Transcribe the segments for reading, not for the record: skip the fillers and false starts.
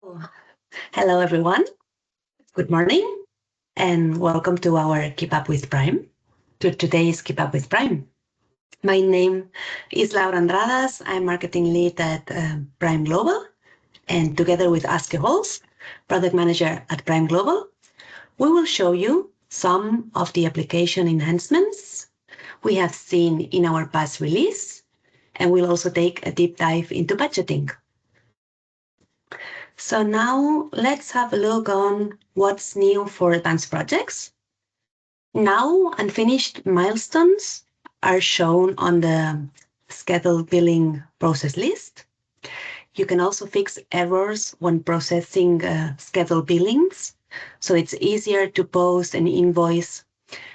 Oh, hello, everyone. Good morning, and welcome to our Keep Up with Pryme, to today's Keep Up with Pryme. My name is Laura Andradas. I'm marketing lead at Pryme Global, and together with Aske Holz, product manager at Pryme Global, we will show you some of the application enhancements we have seen in our past release, and we'll also take a deep dive into budgeting. So now let's have a look on what's new for advanced projects. Now unfinished milestones are shown on the scheduled billing process list. You can also fix errors when processing scheduled billings. So it's easier to post an invoice,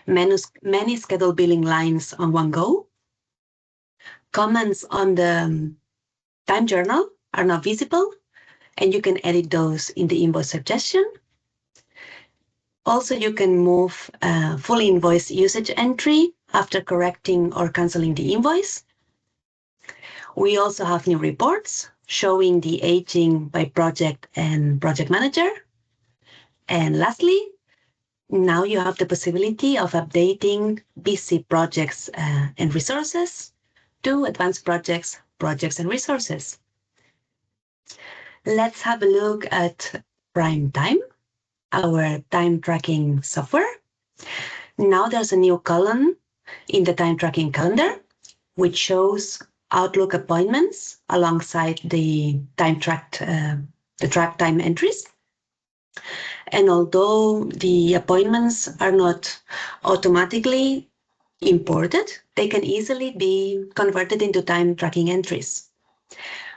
many scheduled billing lines on one go. Comments on the time journal are now visible, and you can edit those in the invoice suggestion. Also, you can move full invoice usage entry after correcting or canceling the invoice. We also have new reports showing the aging by project and project manager. And lastly, now you have the possibility of updating busy projects and resources to advanced projects, projects and resources. Let's have a look at Pryme Time, our time tracking software. Now there's a new column in the time tracking calendar, which shows Outlook appointments alongside the track time entries. And although the appointments are not automatically imported, they can easily be converted into time tracking entries.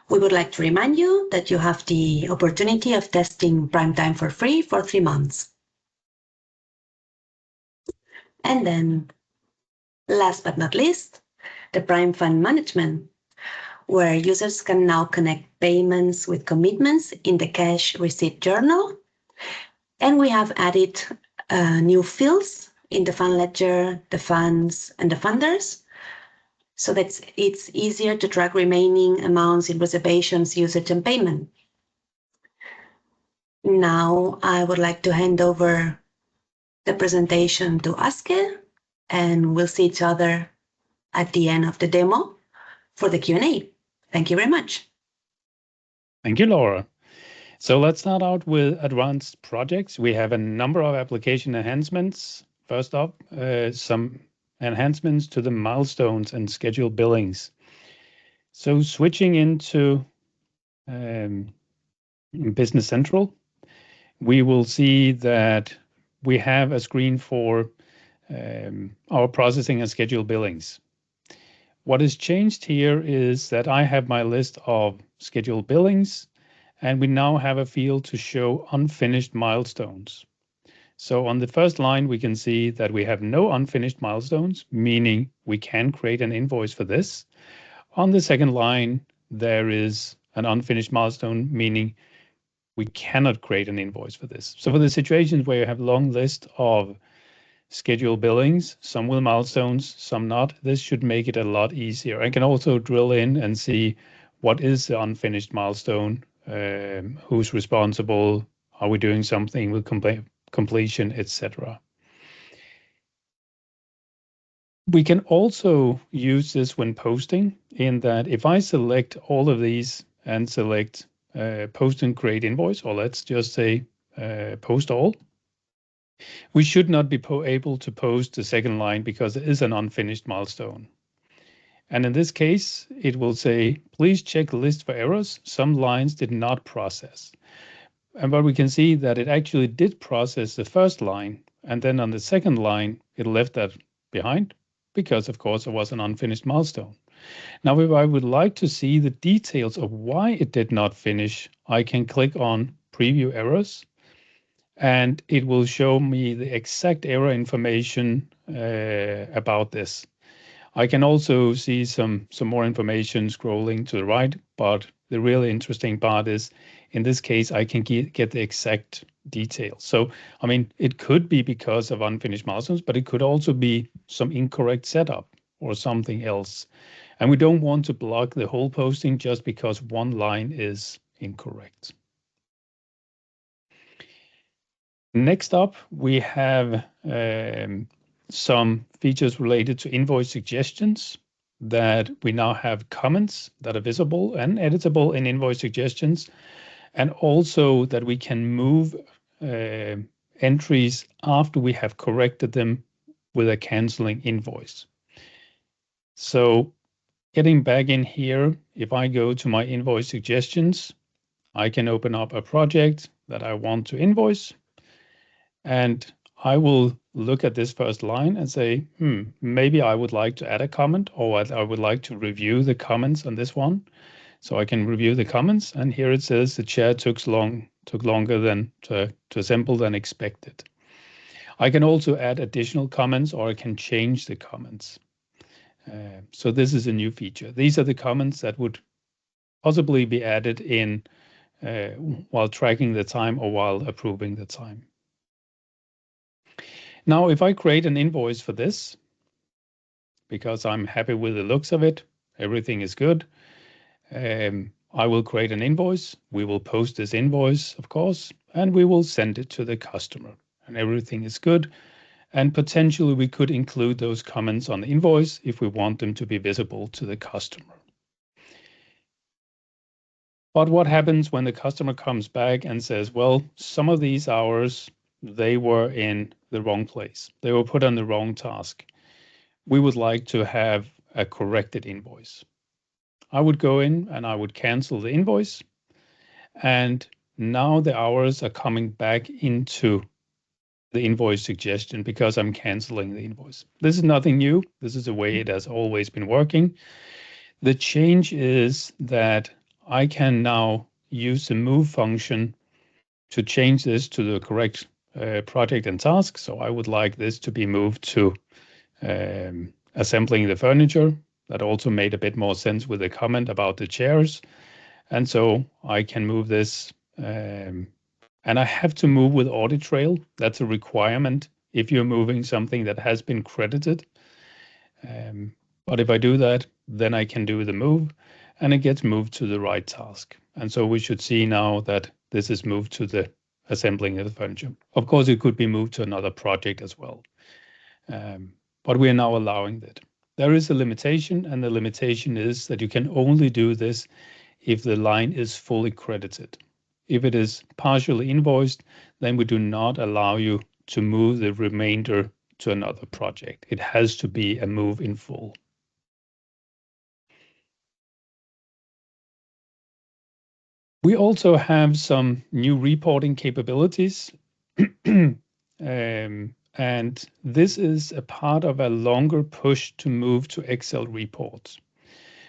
We would like to remind you that you have the opportunity of testing Pryme Time for free for 3 months. And then, last but not least, the Pryme Fund Management, where users can now connect payments with commitments in the cash receipt journal. And we have added new fields in the fund ledger, the funds, and the funders, so that it's easier to track remaining amounts in reservations, usage, and payment. Now I would like to hand over the presentation to Aske, and we'll see each other at the end of the demo for the Q&A. Thank you very much. Thank you, Laura. So let's start out with advanced projects. We have a number of application enhancements. First up, some enhancements to the milestones and scheduled billings. So switching into Business Central, we will see that we have a screen for our processing and scheduled billings. What has changed here is that I have my list of scheduled billings, and we now have a field to show unfinished milestones. So on the first line, we can see that we have no unfinished milestones, meaning we can create an invoice for this. On the second line, there is an unfinished milestone, meaning we cannot create an invoice for this. So for the situations where you have a long list of scheduled billings, some with milestones, some not, this should make it a lot easier. I can also drill in and see what is the unfinished milestone, who's responsible, are we doing something with completion, etc. We can also use this when posting, in that if I select all of these and select post and create invoice, or let's just say post all, we should not be able to post the second line because it is an unfinished milestone. And in this case, it will say, please check list for errors. Some lines did not process. And but we can see that it actually did process the first line. And then on the second line, it left that behind because, of course, it was an unfinished milestone. Now, if I would like to see the details of why it did not finish, I can click on preview errors, and it will show me the exact error information about this. I can also see some more information scrolling to the right, but the really interesting part is, in this case, I can get the exact details. So, I mean, it could be because of unfinished milestones, but it could also be some incorrect setup or something else. And we don't want to block the whole posting just because one line is incorrect. Next up, we have some features related to invoice suggestions, that we now have comments that are visible and editable in invoice suggestions, and also that we can move entries after we have corrected them with a canceling invoice. So getting back in here, if I go to my invoice suggestions, I can open up a project that I want to invoice, and I will look at this first line and say, maybe I would like to add a comment, or I would like to review the comments on this one. So I can review the comments, and here it says the chair took longer than to assemble than expected. I can also add additional comments, or I can change the comments. So this is a new feature. These are the comments that would possibly be added in while tracking the time or while approving the time. Now, if I create an invoice for this, because I'm happy with the looks of it, everything is good, I will create an invoice. We will post this invoice, of course, and we will send it to the customer, and everything is good. And potentially we could include those comments on the invoice if we want them to be visible to the customer. But what happens when the customer comes back and says, well, some of these hours, they were in the wrong place. They were put on the wrong task. We would like to have a corrected invoice. I would go in and I would cancel the invoice. And now the hours are coming back into the invoice suggestion because I'm canceling the invoice. This is nothing new. This is the way it has always been working. The change is that I can now use the move function to change this to the correct project and task. So I would like this to be moved to assembling the furniture. That also made a bit more sense with the comment about the chairs. And so I can move this, and I have to move with audit trail. That's a requirement if you're moving something that has been credited. But if I do that, then I can do the move and it gets moved to the right task. And so we should see now that this is moved to the assembling of the furniture. Of course, it could be moved to another project as well. But we are now allowing that. There is a limitation, and the limitation is that you can only do this if the line is fully credited. If it is partially invoiced, then we do not allow you to move the remainder to another project. It has to be a move in full. We also have some new reporting capabilities. And this is a part of a longer push to move to Excel reports.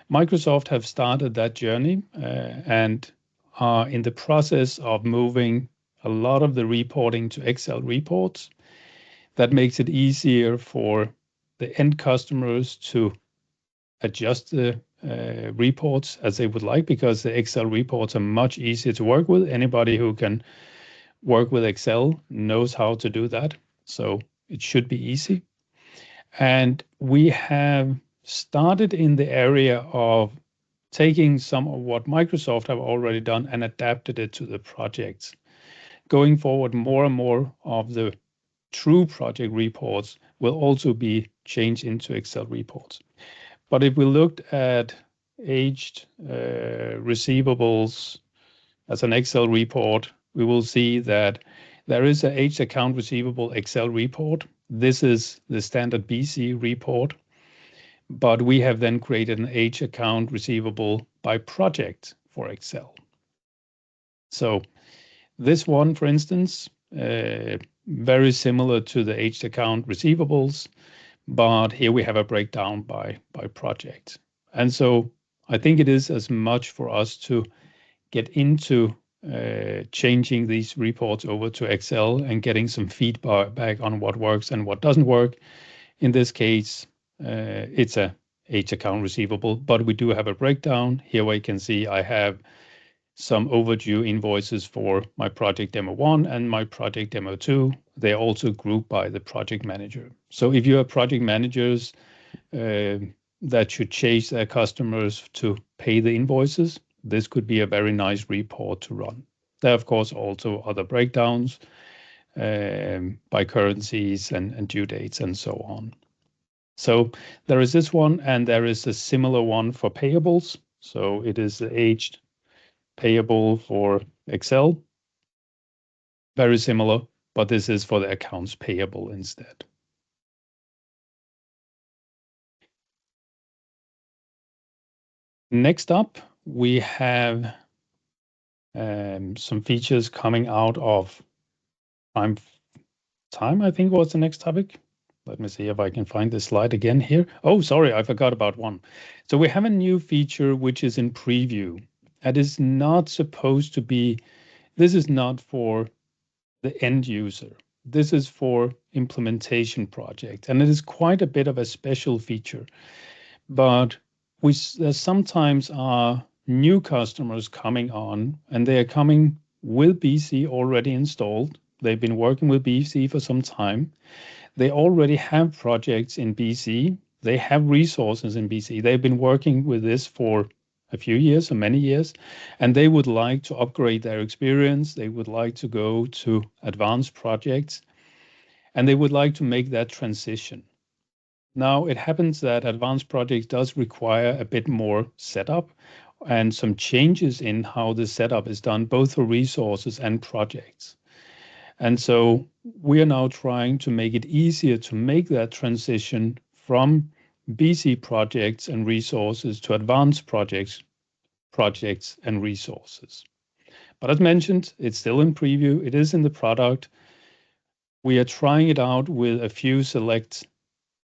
Microsoft have started that journey and are in the process of moving a lot of the reporting to Excel reports. That makes it easier for the end customers to adjust the reports as they would like, because the Excel reports are much easier to work with. Anybody who can work with Excel knows how to do that. So it should be easy. And we have started in the area of taking some of what Microsoft have already done and adapted it to the projects. Going forward, more and more of the true project reports will also be changed into Excel reports. But if we looked at aged receivables as an Excel report, we will see that there is an aged account receivable Excel report. This is the standard BC report, but we have then created an aged account receivable by project for Excel. So this one, for instance, very similar to the aged account receivables, but here we have a breakdown by project. And so I think it is as much for us to get into changing these reports over to Excel and getting some feedback on what works and what doesn't work. In this case, it's a H account receivable, but we do have a breakdown. Here we can see I have some overdue invoices for my project demo 1 and my project demo 2. They're also grouped by the project manager. So if you have project managers that should chase their customers to pay the invoices, this could be a very nice report to run. There are, of course, also other breakdowns, by currencies and due dates and so on. So there is this one, and there is a similar one for payables. So it is the aged payable for Excel. Very similar, but this is for the accounts payable instead. Next up, we have some features coming out of Pryme Time, I think was the next topic. Let me see if I can find this slide again here. Oh, sorry, I forgot about one. So we have a new feature which is in preview. That is not supposed to be, this is not for the end user. This is for implementation project, and it is quite a bit of a special feature. But there sometimes are new customers coming on, and they are coming with BC already installed. They've been working with BC for some time. They already have projects in BC. They have resources in BC. They've been working with this for a few years or many years, and they would like to upgrade their experience. They would like to go to advanced projects, and they would like to make that transition. Now, it happens that advanced projects does require a bit more setup and some changes in how the setup is done, both for resources and projects. And so we are now trying to make it easier to make that transition from BC projects and resources to advanced projects and resources. But as mentioned, it's still in preview. It is in the product. We are trying it out with a few select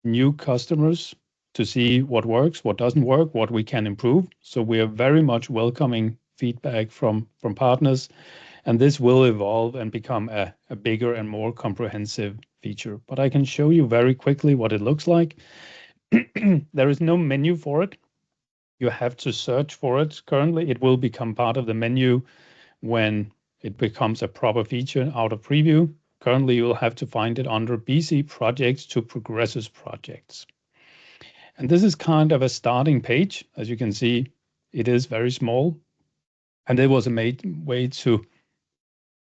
new customers to see what works, what doesn't work, what we can improve. So we are very much welcoming feedback from partners, and this will evolve and become a bigger and more comprehensive feature. But I can show you very quickly what it looks like. There is no menu for it. You have to search for it currently. It will become part of the menu when it becomes a proper feature out of preview. Currently, you'll have to find it under BC projects to progresses projects. And this is kind of a starting page. As you can see, it is very small. And there was a way to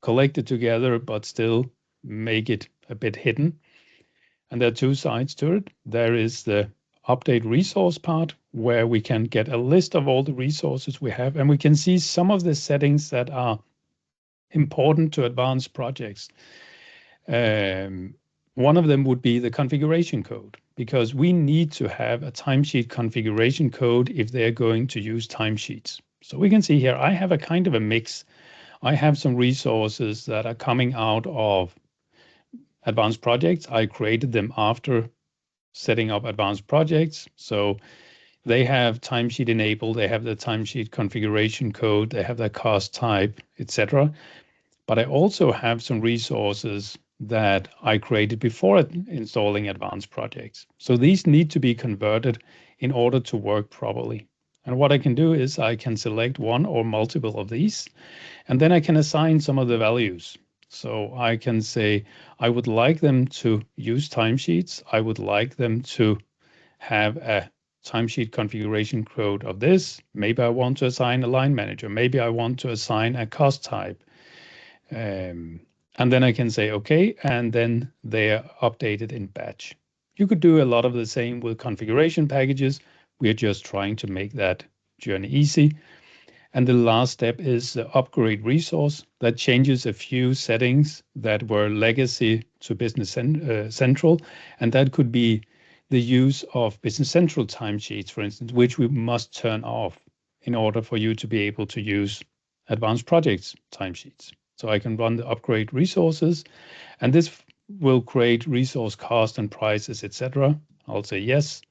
collect it together, but still make it a bit hidden. And there are two sides to it. There is the update resource part, where we can get a list of all the resources we have, and we can see some of the settings that are important to advanced projects. One of them would be the configuration code, because we need to have a timesheet configuration code if they're going to use timesheets. So we can see here, I have a kind of a mix. I have some resources that are coming out of advanced projects. I created them after setting up advanced projects. So they have timesheet enabled, they have the timesheet configuration code, they have their cost type, etc. But I also have some resources that I created before installing advanced projects. So these need to be converted in order to work properly. And what I can do is I can select one or multiple of these, and then I can assign some of the values. So I can say, I would like them to use timesheets. I would like them to have a timesheet configuration code of this. Maybe I want to assign a line manager. Maybe I want to assign a cost type. And then I can say, okay, and then they are updated in batch. You could do a lot of the same with configuration packages. We are just trying to make that journey easy. And the last step is the upgrade resource that changes a few settings that were legacy to Business Central. And that could be the use of Business Central timesheets, for instance, which we must turn off in order for you to be able to use advanced projects timesheets. So I can run the upgrade resources, and this will create resource cost and prices, etc. I'll say yes.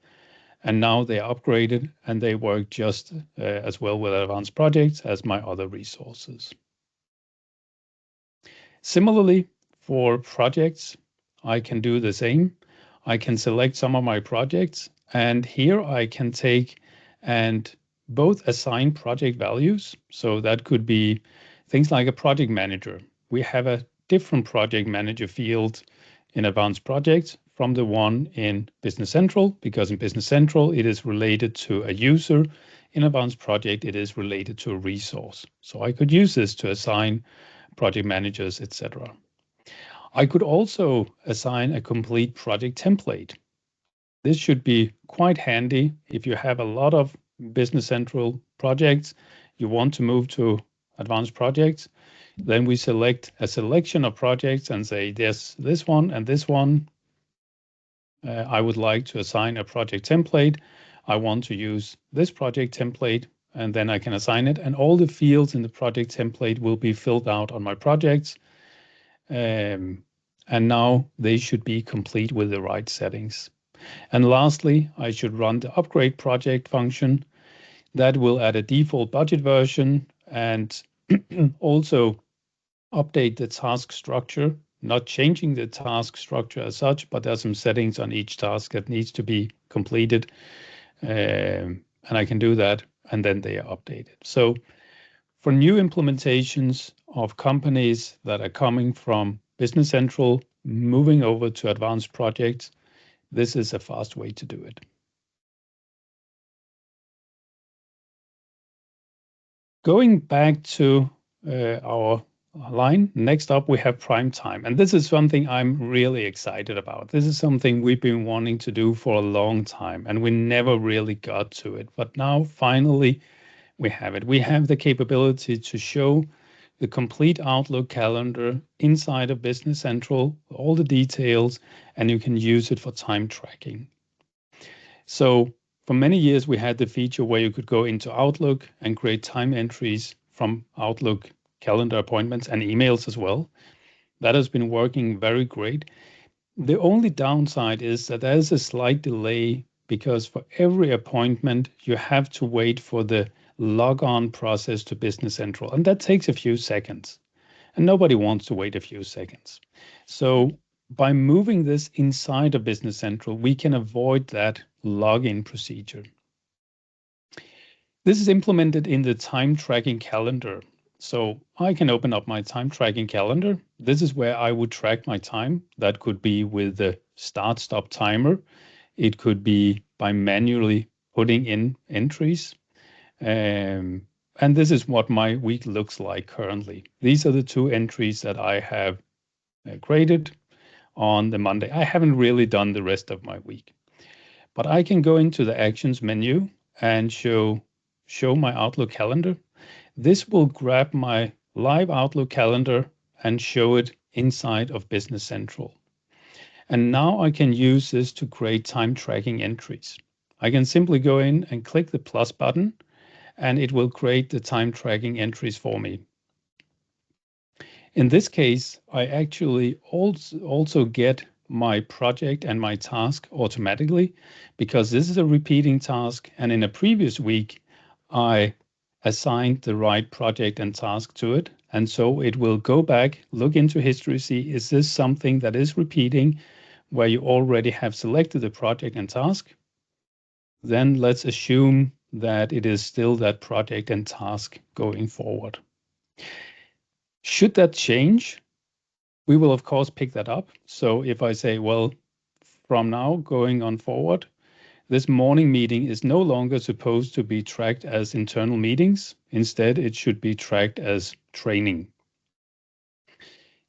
And now they are upgraded and they work just as well with advanced projects as my other resources. Similarly, for projects, I can do the same. I can select some of my projects, and here I can take and both assign project values. So that could be things like a project manager. We have a different project manager field in advanced projects from the one in Business Central, because in Business Central, it is related to a user. In advanced project, it is related to a resource. So I could use this to assign project managers, etc. I could also assign a complete project template. This should be quite handy if you have a lot of Business Central projects, you want to move to advanced projects, then we select a selection of projects and say, yes, this one and this one, I would like to assign a project template. I want to use this project template, and then I can assign it. And all the fields in the project template will be filled out on my projects. And now they should be complete with the right settings. And lastly, I should run the upgrade project function that will add a default budget version and also update the task structure, not changing the task structure as such, but there's some settings on each task that needs to be completed. And I can do that, and then they are updated. So for new implementations of companies that are coming from Business Central, moving over to advanced projects, this is a fast way to do it. Going back to our line, next up we have Pryme Time. And this is something I'm really excited about. This is something we've been wanting to do for a long time, and we never really got to it. But now finally we have it. We have the capability to show the complete Outlook calendar inside of Business Central, all the details, and you can use it for time tracking. So for many years, we had the feature where you could go into Outlook and create time entries from Outlook calendar appointments and emails as well. That has been working very great. The only downside is that there's a slight delay because for every appointment, you have to wait for the log on process to Business Central, and that takes a few seconds. And nobody wants to wait a few seconds. So by moving this inside of Business Central, we can avoid that login procedure. This is implemented in the time tracking calendar. So I can open up my time tracking calendar. This is where I would track my time. That could be with the start stop timer. It could be by manually putting in entries. And this is what my week looks like currently. These are the two entries that I have created on the Monday. I haven't really done the rest of my week, but I can go into the Actions menu and show my Outlook calendar. This will grab my live Outlook calendar and show it inside of Business Central. And now I can use this to create time tracking entries. I can simply go in and click the plus button, and it will create the time tracking entries for me. In this case, I actually also get my project and my task automatically because this is a repeating task. And in a previous week, I assigned the right project and task to it. And so it will go back, look into history, see, is this something that is repeating where you already have selected the project and task? Then let's assume that it is still that project and task going forward. Should that change, we will of course pick that up. So if I say, well, from now going on forward, this morning meeting is no longer supposed to be tracked as internal meetings. Instead, it should be tracked as training.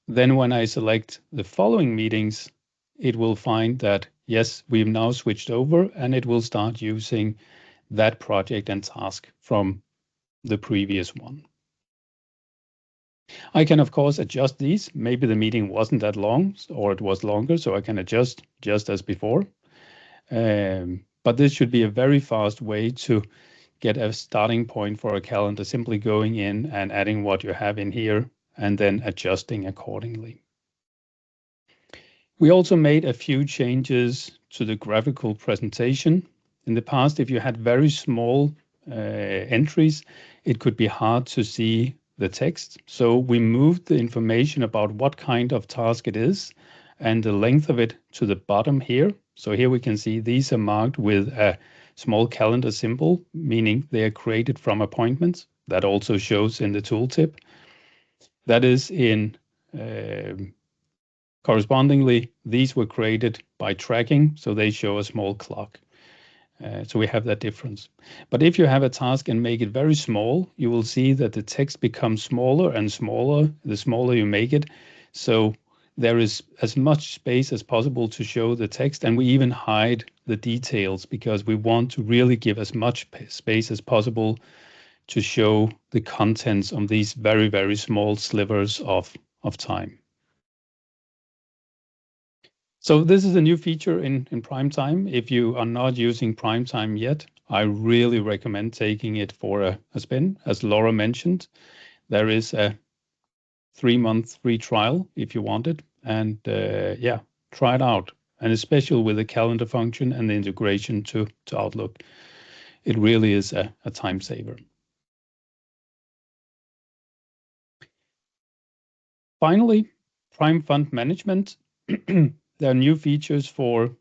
Then when I select the following meetings, it will find that, yes, we've now switched over, and it will start using that project and task from the previous one. I can, of course, adjust these. Maybe the meeting wasn't that long or it was longer, so I can adjust just as before. But this should be a very fast way to get a starting point for a calendar, simply going in and adding what you have in here and then adjusting accordingly. We also made a few changes to the graphical presentation. In the past, if you had very small entries, it could be hard to see the text. So we moved the information about what kind of task it is and the length of it to the bottom here. So here we can see these are marked with a small calendar symbol, meaning they are created from appointments. That also shows in the tooltip. That is in correspondingly, these were created by tracking, so they show a small clock. So we have that difference. But if you have a task and make it very small, you will see that the text becomes smaller and smaller the smaller you make it. So there is as much space as possible to show the text, and we even hide the details because we want to really give as much space as possible to show the contents of these very, very small slivers of time. So this is a new feature in Pryme Time. If you are not using Pryme Time yet, I really recommend taking it for a spin. As Laura mentioned, there is a 3-month free trial if you want it. And yeah, try it out. And especially with the calendar function and the integration to Outlook, it really is a time saver. Finally, Pryme Fund Management. There are new features for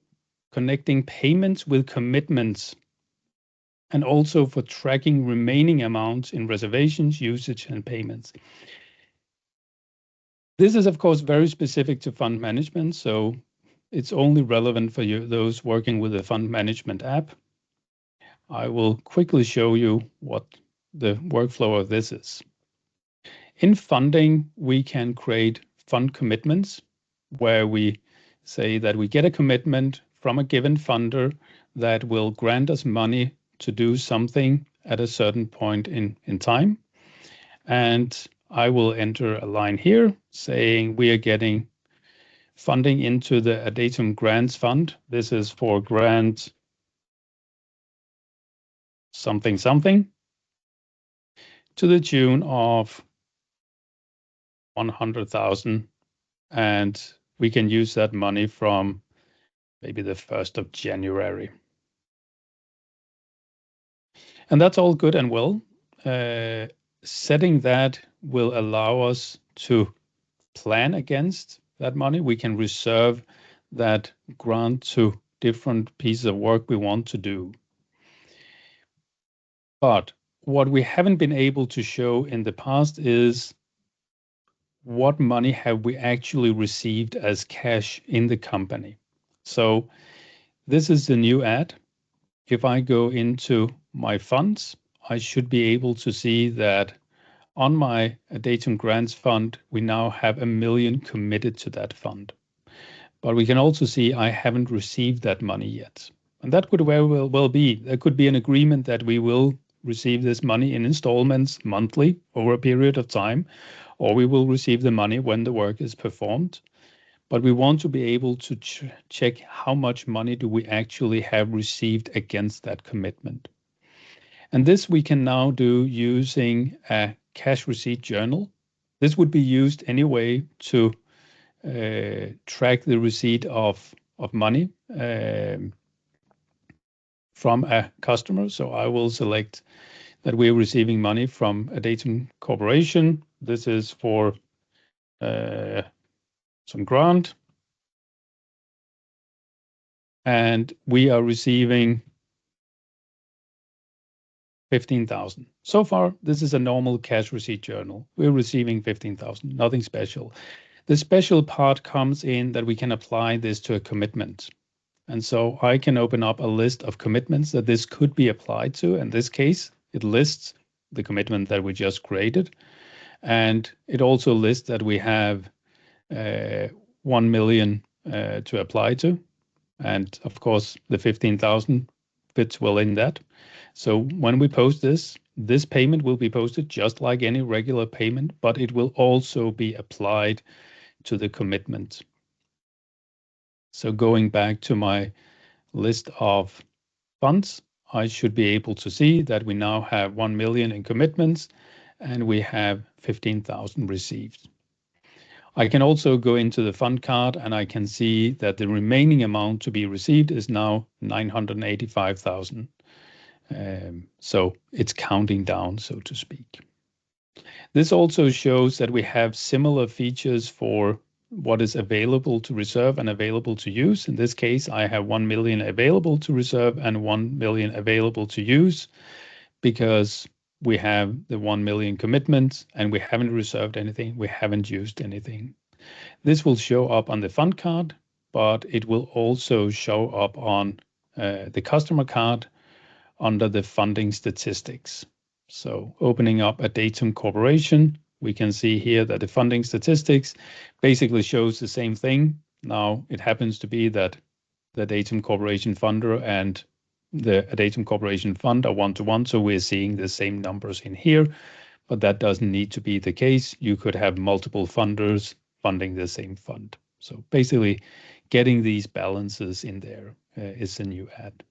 connecting payments with commitments and also for tracking remaining amounts in reservations, usage, and payments. This is, of course, very specific to fund management, so it's only relevant for you, those working with the fund management app. I will quickly show you what the workflow of this is. In funding, we can create fund commitments where we say that we get a commitment from a given funder that will grant us money to do something at a certain point in time. And I will enter a line here saying we are getting funding into the Adatum Grants Fund. This is for grant something to the tune of 100,000, and we can use that money from maybe the 1st of January. And that's all good and well. Setting that will allow us to plan against that money. We can reserve that grant to different pieces of work we want to do. But what we haven't been able to show in the past is what money have we actually received as cash in the company. So this is the new ad. If I go into my funds, I should be able to see that on my Adatum Grants Fund, we now have 1 million committed to that fund. But we can also see I haven't received that money yet. And that could very well be. There could be an agreement that we will receive this money in installments monthly over a period of time, or we will receive the money when the work is performed. But we want to be able to check how much money do we actually have received against that commitment. And this we can now do using a cash receipt journal. This would be used anyway to track the receipt of money from a customer. So I will select that we're receiving money from Adatum Corporation. This is for some grant. And we are receiving 15,000. So far, this is a normal cash receipt journal. We're receiving 15,000, nothing special. The special part comes in that we can apply this to a commitment. And so I can open up a list of commitments that this could be applied to. In this case, it lists the commitment that we just created. And it also lists that we have 1 million to apply to. And of course, the 15,000 fits well in that. So when we post this payment will be posted just like any regular payment, but it will also be applied to the commitment. So going back to my list of funds, I should be able to see that we now have 1 million in commitments and we have 15,000 received. I can also go into the fund card and I can see that the remaining amount to be received is now 985,000. So it's counting down, so to speak. This also shows that we have similar features for what is available to reserve and available to use. In this case, I have 1 million available to reserve and 1 million available to use because we have the 1 million commitments and we haven't reserved anything, we haven't used anything. This will show up on the fund card, but it will also show up on the customer card under the funding statistics. So opening up Adatum Corporation, we can see here that the funding statistics basically shows the same thing. Now, it happens to be that the Datum Corporation funder and the Datum Corporation fund are one-to-one, so we're seeing the same numbers in here, but that doesn't need to be the case. You could have multiple funders funding the same fund. So basically, getting these balances in there is a new add.